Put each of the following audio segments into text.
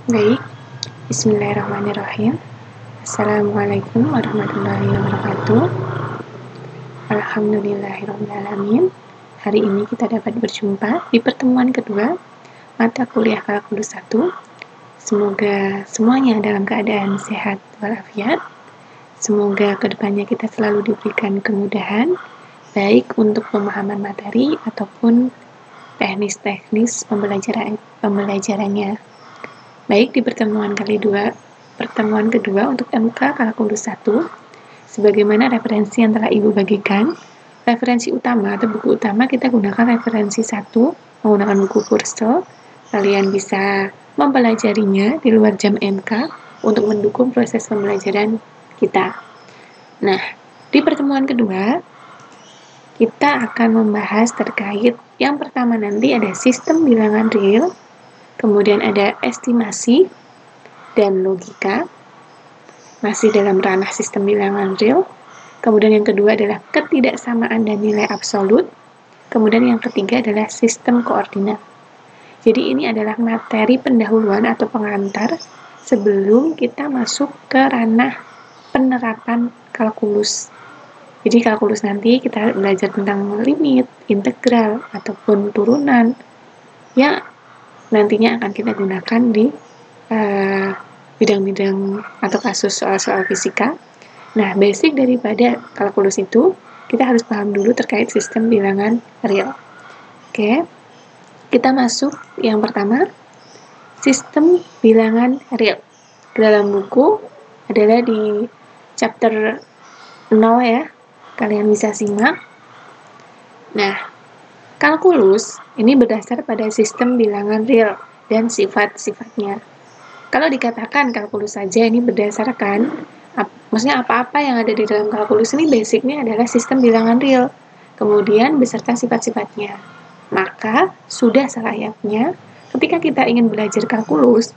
Baik, bismillahirrahmanirrahim. Assalamualaikum warahmatullahi wabarakatuh. Alhamdulillahirrahmanirrahim. Hari ini kita dapat berjumpa di pertemuan kedua mata kuliah kalkulus 1. Semoga semuanya dalam keadaan sehat walafiat. Semoga kedepannya kita selalu diberikan kemudahan, baik untuk pemahaman materi ataupun teknis-teknis pembelajarannya. Baik, di pertemuan kedua untuk MK Kalkulus 1, sebagaimana referensi yang telah Ibu bagikan, referensi utama atau buku utama kita gunakan referensi 1, menggunakan buku Kursel. Kalian bisa mempelajarinya di luar jam MK untuk mendukung proses pembelajaran kita. Nah, di pertemuan kedua, kita akan membahas terkait yang pertama nanti ada sistem bilangan real, kemudian ada estimasi dan logika, masih dalam ranah sistem bilangan real. Kemudian yang kedua adalah ketidaksamaan dan nilai absolut. Kemudian yang ketiga adalah sistem koordinat. Jadi ini adalah materi pendahuluan atau pengantar sebelum kita masuk ke ranah penerapan kalkulus. Jadi kalkulus nanti kita belajar tentang limit, integral, ataupun turunan yang nantinya akan kita gunakan di bidang-bidang atau kasus soal-soal fisika. Nah, basic daripada kalkulus itu, kita harus paham dulu terkait sistem bilangan real. Oke, kita masuk yang pertama, sistem bilangan real. Dalam buku adalah di chapter 0 ya, kalian bisa simak. Nah, kalkulus ini berdasar pada sistem bilangan real dan sifat-sifatnya. Kalau dikatakan kalkulus saja ini berdasarkan, maksudnya apa-apa yang ada di dalam kalkulus ini basicnya adalah sistem bilangan real, kemudian beserta sifat-sifatnya. Maka sudah selayaknya ketika kita ingin belajar kalkulus,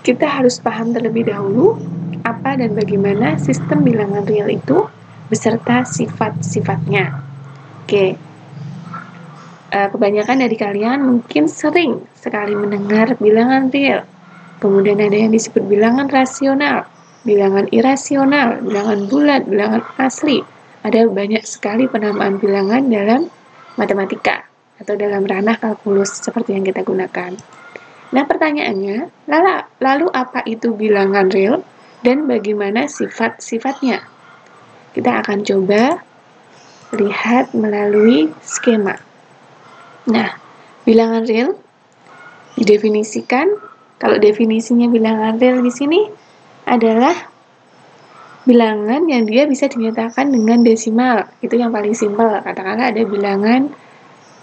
kita harus paham terlebih dahulu apa dan bagaimana sistem bilangan real itu beserta sifat-sifatnya. Oke. Kebanyakan dari kalian mungkin sering sekali mendengar bilangan real. Kemudian ada yang disebut bilangan rasional, bilangan irasional, bilangan bulat, bilangan asli. Ada banyak sekali penamaan bilangan dalam matematika atau dalam ranah kalkulus seperti yang kita gunakan. Nah, pertanyaannya, lalu apa itu bilangan real dan bagaimana sifat-sifatnya? Kita akan coba lihat melalui skema. Nah, bilangan real didefinisikan, kalau definisinya bilangan real di sini adalah bilangan yang dia bisa dinyatakan dengan desimal. Itu yang paling simpel. Katakanlah ada bilangan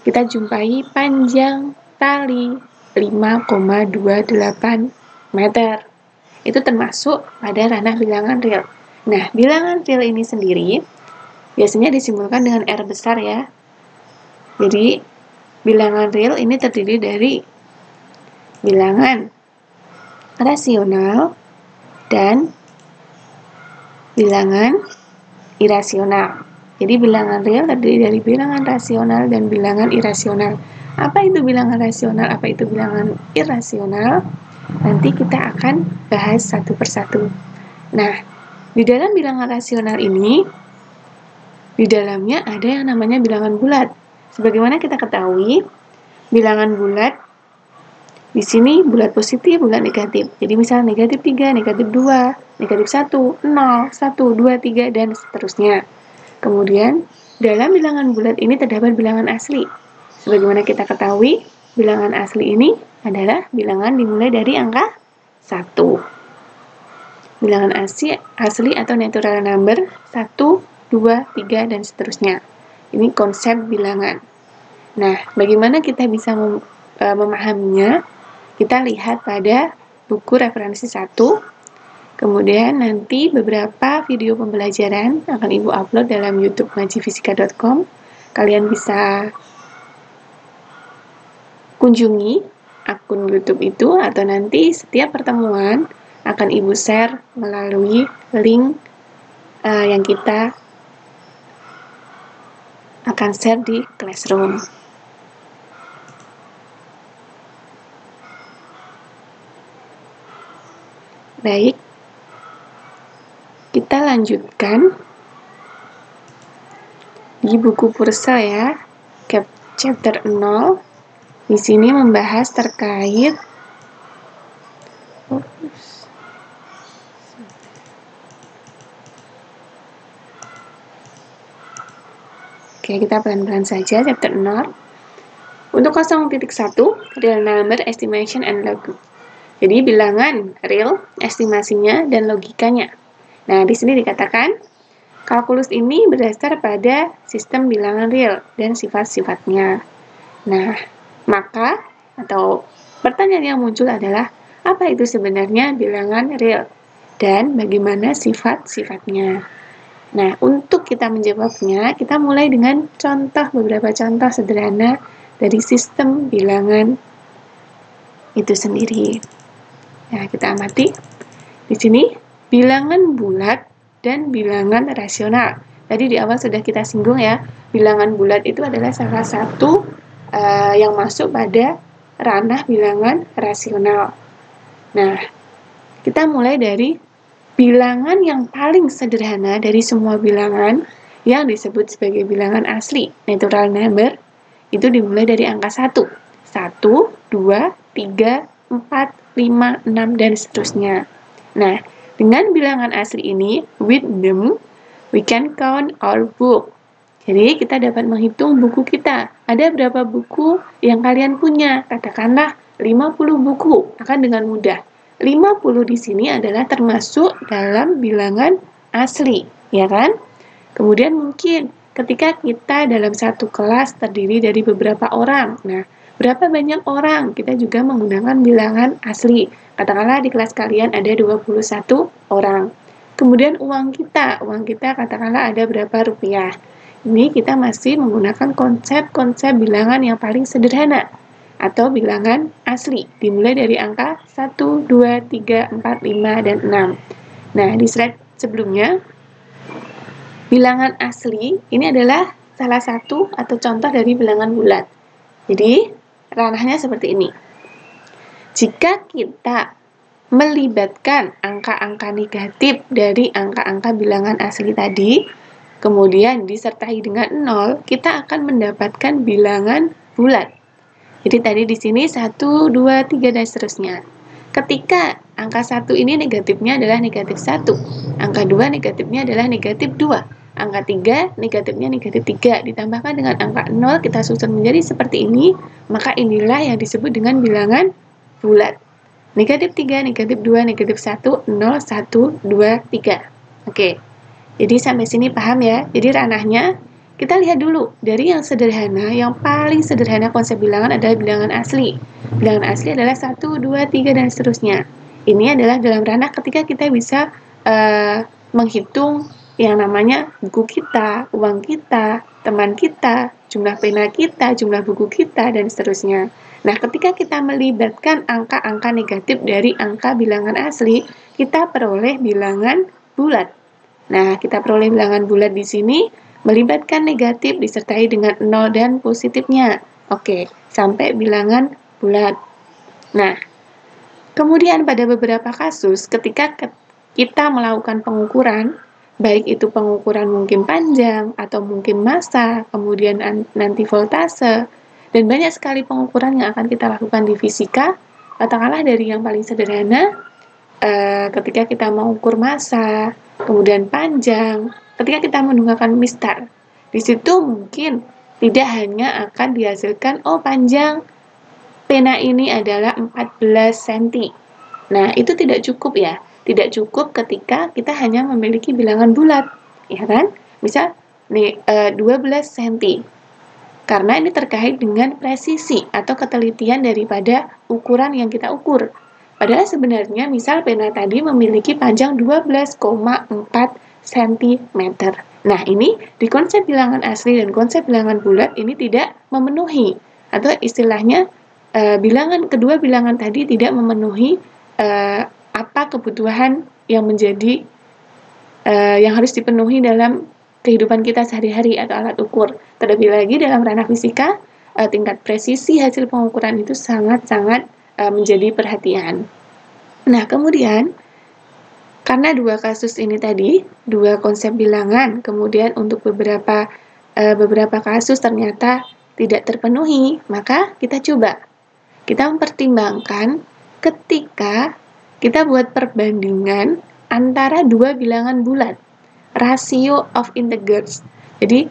kita jumpai panjang tali 5,28 meter. Itu termasuk pada ranah bilangan real. Nah, bilangan real ini sendiri biasanya disimbolkan dengan R besar ya. Jadi, bilangan real ini terdiri dari bilangan rasional dan bilangan irasional. Jadi bilangan real terdiri dari bilangan rasional dan bilangan irasional. Apa itu bilangan rasional? Apa itu bilangan irasional? Nanti kita akan bahas satu persatu. Nah, di dalam bilangan rasional ini, di dalamnya ada yang namanya bilangan bulat. Sebagaimana kita ketahui, bilangan bulat di sini bulat positif, bulat negatif. Jadi misalnya negatif 3, negatif 2, negatif 1, 0, 1, 2, 3, dan seterusnya. Kemudian, dalam bilangan bulat ini terdapat bilangan asli. Sebagaimana kita ketahui, bilangan asli ini adalah bilangan dimulai dari angka 1. Bilangan asli atau natural number 1, 2, 3, dan seterusnya. Ini konsep bilangan. Nah, bagaimana kita bisa memahaminya? Kita lihat pada buku referensi 1, kemudian nanti beberapa video pembelajaran akan Ibu upload dalam YouTube majifisika.com. Kalian bisa kunjungi akun YouTube itu, atau nanti setiap pertemuan akan Ibu share melalui link yang kita akan share di Classroom. Baik, kita lanjutkan di buku Purcell ya, chapter 0. Di sini membahas terkait Oke, kita pelan-pelan saja chapter 0. Untuk 0.1, real number estimation and logic. Jadi bilangan real, estimasinya dan logikanya. Nah, di sini dikatakan kalkulus ini berdasar pada sistem bilangan real dan sifat-sifatnya. Nah, maka atau pertanyaan yang muncul adalah apa itu sebenarnya bilangan real dan bagaimana sifat-sifatnya. Nah, untuk kita menjawabnya, kita mulai dengan beberapa contoh sederhana dari sistem bilangan itu sendiri. Nah, kita amati. Di sini, bilangan bulat dan bilangan rasional. Tadi di awal sudah kita singgung ya, bilangan bulat itu adalah salah satu yang masuk pada ranah bilangan rasional. Nah, kita mulai dari bilangan yang paling sederhana dari semua bilangan yang disebut sebagai bilangan asli, natural number, itu dimulai dari angka 1. 1, 2, 3, 4, 5, 6, dan seterusnya. Nah, dengan bilangan asli ini, with them, we can count our book. Jadi, kita dapat menghitung buku kita. Ada berapa buku yang kalian punya? Katakanlah 50 buku, akan dengan mudah. 50 di sini adalah termasuk dalam bilangan asli, ya kan? Kemudian mungkin ketika kita dalam satu kelas terdiri dari beberapa orang. Nah, berapa banyak orang? Kita juga menggunakan bilangan asli. Katakanlah di kelas kalian ada 21 orang. Kemudian uang kita katakanlah ada berapa rupiah. Ini kita masih menggunakan konsep-konsep bilangan yang paling sederhana atau bilangan asli. Dimulai dari angka 1, 2, 3, 4, 5, dan 6. Nah, di slide sebelumnya, bilangan asli ini adalah salah satu atau contoh dari bilangan bulat. Jadi, ranahnya seperti ini. Jika kita melibatkan angka-angka negatif dari angka-angka bilangan asli tadi, kemudian disertai dengan 0, kita akan mendapatkan bilangan bulat. Jadi tadi di sini 1, 2, 3, dan seterusnya. Ketika angka 1 ini negatifnya adalah negatif 1, angka 2 negatifnya adalah negatif 2, angka 3 negatifnya negatif 3, ditambahkan dengan angka 0, kita susun menjadi seperti ini, maka inilah yang disebut dengan bilangan bulat. Negatif 3, negatif 2, negatif 1, 0, 1, 2, 3. Oke, jadi sampai sini paham ya? Jadi ranahnya, kita lihat dulu, dari yang sederhana, yang paling sederhana konsep bilangan adalah bilangan asli. Bilangan asli adalah 1, 2, 3, dan seterusnya. Ini adalah dalam ranah ketika kita bisa menghitung yang namanya buku kita, uang kita, teman kita, jumlah pena kita, jumlah buku kita, dan seterusnya. Nah, ketika kita melibatkan angka-angka negatif dari angka bilangan asli, kita peroleh bilangan bulat. Nah, kita peroleh bilangan bulat di sini, melibatkan negatif disertai dengan 0 dan positifnya. Oke, sampai bilangan bulat. Nah, kemudian pada beberapa kasus, ketika kita melakukan pengukuran, baik itu pengukuran mungkin panjang atau mungkin massa, kemudian nanti voltase, dan banyak sekali pengukuran yang akan kita lakukan di fisika. Katakanlah dari yang paling sederhana, ketika kita mengukur massa, kemudian panjang, ketika kita menggunakan mistar, di situ mungkin tidak hanya akan dihasilkan, oh panjang pena ini adalah 14 cm. Nah, itu tidak cukup ya. Tidak cukup ketika kita hanya memiliki bilangan bulat, ya kan? Misal 12 cm. Karena ini terkait dengan presisi atau ketelitian daripada ukuran yang kita ukur. Padahal sebenarnya misal pena tadi memiliki panjang 12,4 cm. Nah, ini di konsep bilangan asli dan konsep bilangan bulat ini tidak memenuhi, atau istilahnya kedua bilangan tadi tidak memenuhi apa kebutuhan yang menjadi yang harus dipenuhi dalam kehidupan kita sehari-hari atau alat ukur. Terlebih lagi dalam ranah fisika, tingkat presisi hasil pengukuran itu sangat-sangat menjadi perhatian. Nah, kemudian Karena dua kasus ini tadi, dua konsep bilangan, kemudian untuk beberapa kasus ternyata tidak terpenuhi, maka kita coba. Kita mempertimbangkan ketika kita buat perbandingan antara dua bilangan bulat, ratio of integers. Jadi,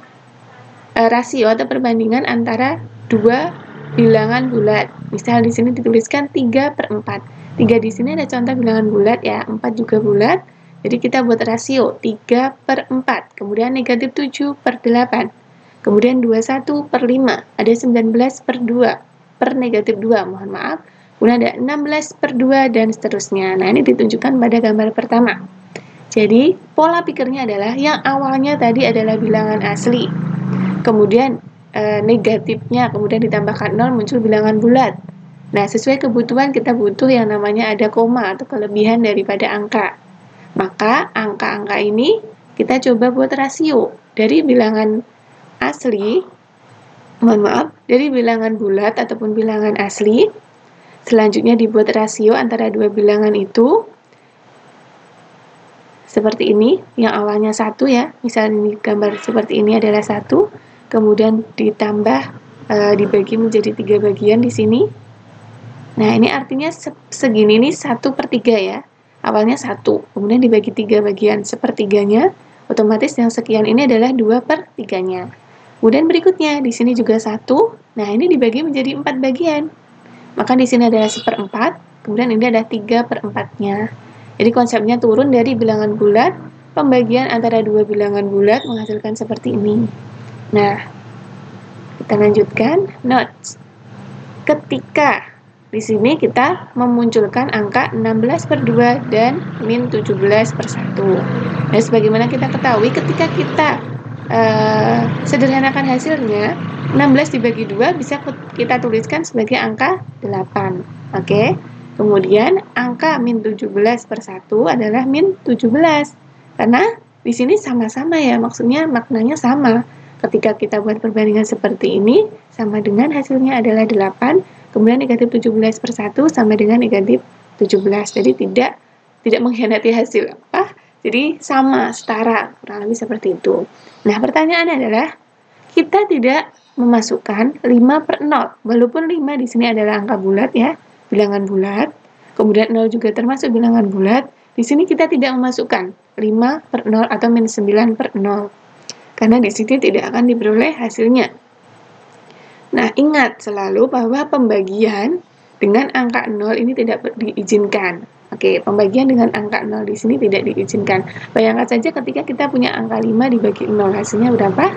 rasio atau perbandingan antara dua bilangan bulat. Misal di sini dituliskan 3/4. 3 di sini ada contoh bilangan bulat ya, 4 juga bulat. Jadi kita buat rasio 3/4. Kemudian negatif 7/8. Kemudian 21/5. Ada 19/2 per negatif 2, mohon maaf. Kemudian ada 16/2 dan seterusnya. Nah, ini ditunjukkan pada gambar pertama. Jadi, pola pikirnya adalah yang awalnya tadi adalah bilangan asli. Kemudian negatifnya, kemudian ditambahkan 0 muncul bilangan bulat. Nah, sesuai kebutuhan kita butuh yang namanya ada koma atau kelebihan daripada angka. Maka angka-angka ini kita coba buat rasio dari bilangan asli, dari bilangan bulat ataupun bilangan asli. Selanjutnya dibuat rasio antara dua bilangan itu. Seperti ini, yang awalnya 1 ya, misalnya ini gambar seperti ini adalah 1, kemudian ditambah, dibagi menjadi 3 bagian di sini. Nah, ini artinya segini ini 1/3 ya. Awalnya 1, kemudian dibagi 3 bagian, sepertiganya, otomatis yang sekian ini adalah 2/3-nya. Kemudian berikutnya, di sini juga 1, nah ini dibagi menjadi 4 bagian. Maka di sini adalah 1/4, kemudian ini ada 3/4-nya. Jadi konsepnya turun dari bilangan bulat, pembagian antara dua bilangan bulat menghasilkan seperti ini. Nah, kita lanjutkan, notes. Ketika di sini kita memunculkan angka 16/2 dan min 17/1. Nah, sebagaimana kita ketahui, ketika kita sederhanakan hasilnya, 16 dibagi 2 bisa kita tuliskan sebagai angka 8. Oke? Kemudian angka min 17/1 adalah min 17. Karena di sini sama-sama ya, maksudnya maknanya sama. Ketika kita buat perbandingan seperti ini, sama dengan hasilnya adalah 8, kemudian negatif 17/1 sama dengan negatif 17. Jadi tidak mengkhianati hasil. Jadi sama, setara, kurang lebih seperti itu. Nah, pertanyaannya adalah, kita tidak memasukkan 5/0, walaupun 5 di sini adalah angka bulat ya, bilangan bulat, kemudian 0 juga termasuk bilangan bulat, di sini kita tidak memasukkan 5/0 atau min 9/0, karena di sini tidak akan diperoleh hasilnya. Nah, ingat selalu bahwa pembagian dengan angka 0 ini tidak diizinkan. Oke, pembagian dengan angka 0 di sini tidak diizinkan. Bayangkan saja ketika kita punya angka 5 dibagi 0, hasilnya berapa?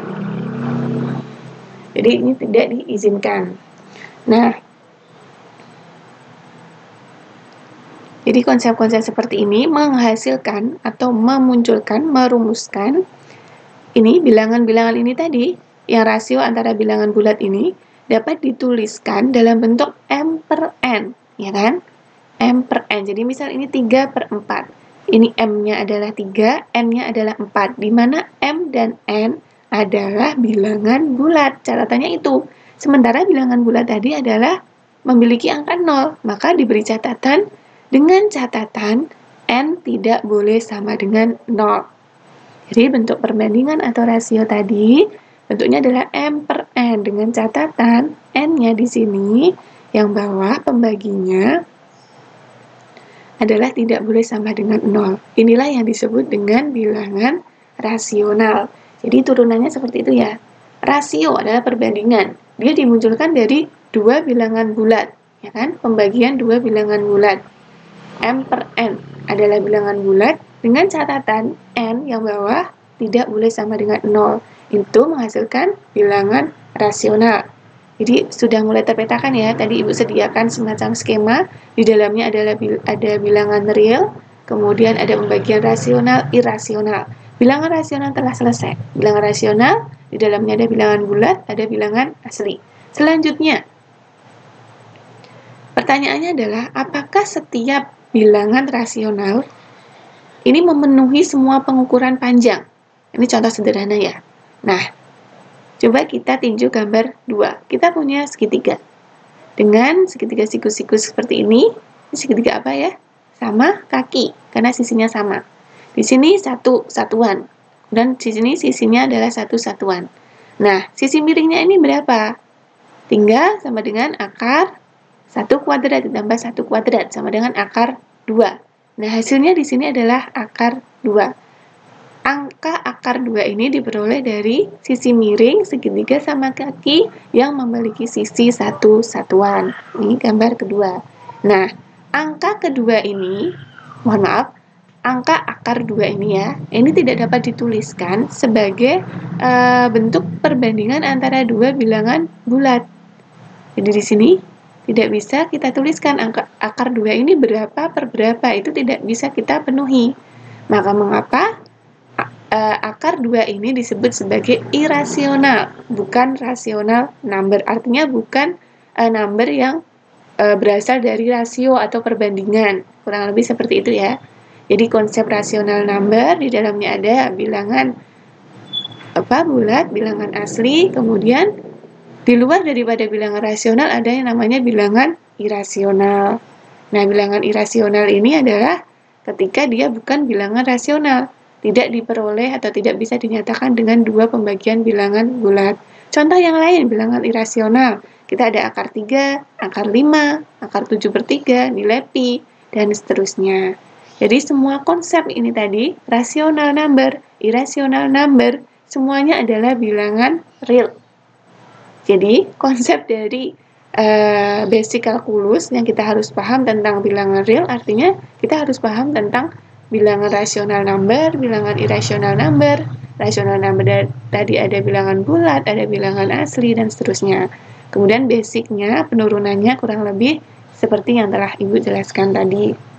Jadi ini tidak diizinkan. Nah, jadi konsep-konsep seperti ini menghasilkan atau memunculkan, merumuskan ini bilangan-bilangan ini tadi, yang rasio antara bilangan bulat ini dapat dituliskan dalam bentuk M/N, ya kan? M/N. Jadi misal ini 3/4. Ini M-nya adalah 3, N-nya adalah 4, di mana M dan N adalah bilangan bulat. Catatannya itu. Sementara bilangan bulat tadi adalah memiliki angka 0, maka diberi catatan dengan catatan N tidak boleh sama dengan 0. Jadi bentuk perbandingan atau rasio tadi bentuknya adalah M/N dengan catatan N-nya di sini yang bawah pembaginya adalah tidak boleh sama dengan 0. Inilah yang disebut dengan bilangan rasional. Jadi turunannya seperti itu ya. Rasio adalah perbandingan. Dia dimunculkan dari dua bilangan bulat, ya kan? Pembagian dua bilangan bulat. M/N adalah bilangan bulat dengan catatan N yang bawah tidak boleh sama dengan 0. Itu menghasilkan bilangan rasional. Jadi sudah mulai terpetakan ya, tadi Ibu sediakan semacam skema, di dalamnya ada bilangan real, kemudian ada pembagian rasional, irasional. Bilangan rasional telah selesai. Bilangan rasional, di dalamnya ada bilangan bulat, ada bilangan asli. Selanjutnya, pertanyaannya adalah, apakah setiap bilangan rasional ini memenuhi semua pengukuran panjang? Ini contoh sederhana ya. Nah, coba kita tinjau gambar 2. Kita punya segitiga. Dengan segitiga siku-siku seperti ini segitiga apa ya? Sama kaki, karena sisinya sama. Di sini satu satuan. Dan di sini sisinya adalah satu satuan. Nah, sisi miringnya ini berapa? 3 sama dengan akar 1 kuadrat ditambah 1 kuadrat sama dengan akar 2. Nah, hasilnya di sini adalah akar 2. Angka akar 2 ini diperoleh dari sisi miring, segitiga, sama kaki yang memiliki sisi satu satuan. Ini gambar kedua. Nah, angka kedua ini, mohon maaf, angka akar 2 ini ya, ini tidak dapat dituliskan sebagai bentuk perbandingan antara dua bilangan bulat. Jadi di sini tidak bisa kita tuliskan angka akar 2 ini berapa per berapa, itu tidak bisa kita penuhi. Maka mengapa akar 2 ini disebut sebagai irasional, bukan rasional number. Artinya bukan number yang berasal dari rasio atau perbandingan. Kurang lebih seperti itu ya. Jadi konsep rasional number di dalamnya ada bilangan bulat, bilangan asli, kemudian di luar daripada bilangan rasional ada yang namanya bilangan irasional. Nah, bilangan irasional ini adalah ketika dia bukan bilangan rasional, tidak diperoleh atau tidak bisa dinyatakan dengan dua pembagian bilangan bulat. Contoh yang lain, bilangan irasional. Kita ada akar 3, akar 5, akar 7/3, nilai pi, dan seterusnya. Jadi semua konsep ini tadi, rasional number, irasional number, semuanya adalah bilangan real. Jadi konsep dari basic kalkulus yang kita harus paham tentang bilangan real, artinya kita harus paham tentang bilangan rasional number, bilangan irasional number. Rasional number tadi ada bilangan bulat, ada bilangan asli, dan seterusnya. Kemudian basicnya, penurunannya kurang lebih seperti yang telah Ibu jelaskan tadi.